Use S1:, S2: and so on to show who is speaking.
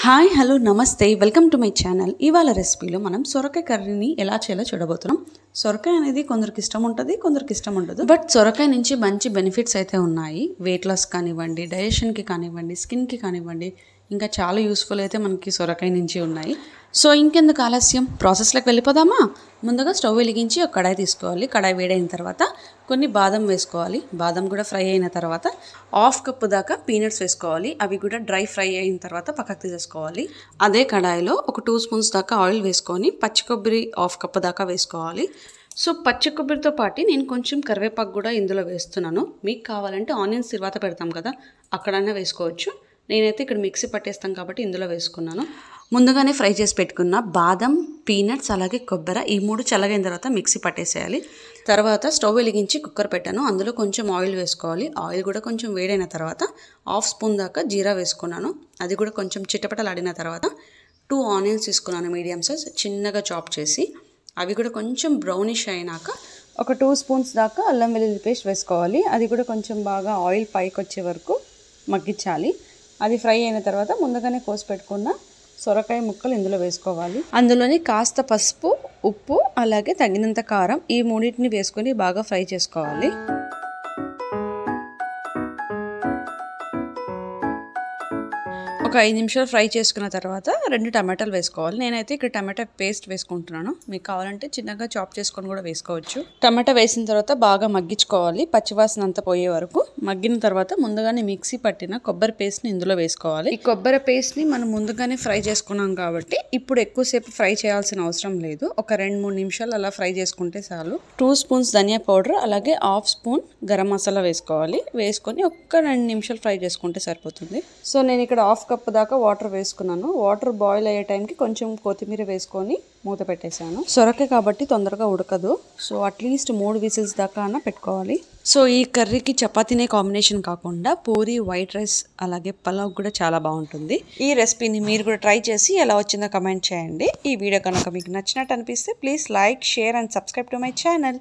S1: Hi hello నమస్తే welcome to my channel. ఇవాళ రెసిపీలో మనం సొరకాయ కర్రీని ఎలా చేయాలో చూడబోతున్నాం. సొరకాయ అనేది కొందరికి ఇష్టం ఉంటుంది, కొందరికి ఇష్టం ఉండదు. బట్ సొరకాయ నుంచి మంచి బెనిఫిట్స్ అయితే ఉన్నాయి. వెయిట్ లాస్ కానివ్వండి, డైజెషన్కి కానివ్వండి, స్కిన్కి కానివ్వండి, ఇంకా చాలా యూస్ఫుల్ అయితే మనకి సొరకాయ నుంచి ఉన్నాయి. సో ఇంకెందుకు ఆలస్యం, ప్రాసెస్లోకి వెళ్ళిపోదామా? ముందుగా స్టవ్ వెలిగించి ఒక కడాయి తీసుకోవాలి. కడాయి వేడైన తర్వాత కొన్ని బాదం వేసుకోవాలి. బాదం కూడా ఫ్రై అయిన తర్వాత హాఫ్ కప్పు దాకా పీనట్స్ వేసుకోవాలి. అవి కూడా డ్రై ఫ్రై అయిన తర్వాత పక్కకు తీసేసుకోవాలి. అదే కడాయిలో ఒక 2 స్పూన్స్ దాకా ఆయిల్ వేసుకొని పచ్చి కొబ్బరి హాఫ్ కప్పు దాకా వేసుకోవాలి. సో పచ్చి కొబ్బరితో పాటు నేను కొంచెం కరివేపాకు కూడా ఇందులో వేస్తున్నాను. మీకు కావాలంటే ఆనియన్స్ తర్వాత పెడతాం కదా, అక్కడన్నా వేసుకోవచ్చు. నేనైతే ఇక్కడ మిక్సీ పట్టేస్తాం కాబట్టి ఇందులో వేసుకున్నాను. ముందుగానే ఫ్రై చేసి పెట్టుకున్న బాదం, పీనట్స్ అలాగే కొబ్బరి ఈ 3 చల్లగైన తర్వాత మిక్సీ పట్టేసేయాలి. తర్వాత స్టవ్ వెలిగించి కుక్కర్ పెట్టాను. అందులో కొంచెం ఆయిల్ వేసుకోవాలి. ఆయిల్ కూడా కొంచెం వేడైన తర్వాత హాఫ్ స్పూన్ దాకా జీరా వేసుకున్నాను. అది కూడా కొంచెం చిటపటలాడిన తర్వాత 2 ఆనియన్స్ తీసుకున్నాను మీడియం సైజ్, చిన్నగా చాప్ చేసి. అవి కూడా కొంచెం బ్రౌనిష్ అయినాక ఒక 2 స్పూన్స్ దాకా అల్లం వెల్లుల్లి పేస్ట్ వేసుకోవాలి. అది కూడా కొంచెం బాగా ఆయిల్ పైకి వచ్చే వరకు మగ్గించాలి. అది ఫ్రై అయిన తర్వాత ముందుగానే కోసి పెట్టుకున్న సొరకాయ ముక్కలు ఇందులో వేసుకోవాలి. అందులోని కాస్త పసుపు, ఉప్పు అలాగే తగినంత కారం ఈ మూడింటిని వేసుకొని బాగా ఫ్రై చేసుకోవాలి. ఒక 5 నిమిషాలు ఫ్రై చేసుకున్న తర్వాత 2 టమాటాలు వేసుకోవాలి. నేనైతే ఇక్కడ టమాటా పేస్ట్ వేసుకుంటున్నాను. మీకు కావాలంటే చిన్నగా చాప్ చేసుకొని కూడా వేసుకోవచ్చు. టమాటా వేసిన తర్వాత బాగా మగ్గించుకోవాలి, పచ్చివాసన అంతా పోయే వరకు. మగ్గిన తర్వాత ముందుగానే మిక్సీ పట్టిన కొబ్బరి పేస్ట్ని ఇందులో వేసుకోవాలి. ఈ కొబ్బరి పేస్ట్ని మనం ముందుగానే ఫ్రై చేసుకున్నాం కాబట్టి ఇప్పుడు ఎక్కువసేపు ఫ్రై చేయాల్సిన అవసరం లేదు. ఒక 2-3 నిమిషాలు అలా ఫ్రై చేసుకుంటే చాలు. 2 స్పూన్స్ ధనియా పౌడర్ అలాగే హాఫ్ స్పూన్ గరం మసాలా వేసుకోవాలి. వేసుకొని ఒక్క 2 నిమిషాలు ఫ్రై చేసుకుంటే సరిపోతుంది. సో నేను ఇక్కడ హాఫ్ కప్ దాకా వాటర్ వేసుకున్నాను. వాటర్ బాయిల్ అయ్యే టైంకి కొంచెం కొత్తిమీర వేసుకొని మూత పెట్టేశాను. సొరకాయ కాబట్టి తొందరగా ఉడకదు. సో అట్లీస్ట్ 3 విజిల్స్ దాకా అన్న పెట్టుకోవాలి. సో ఈ కర్రీకి చపాతీనే కాంబినేషన్ కాకుండా పూరి, వైట్ రైస్ అలాగే పలావ్ కూడా చాలా బాగుంటుంది. ఈ రెసిపీని మీరు కూడా ట్రై చేసి ఎలా వచ్చిందో కమెంట్ చేయండి. ఈ వీడియో కనుక మీకు నచ్చినట్టు అనిపిస్తే please like, share and subscribe to my channel.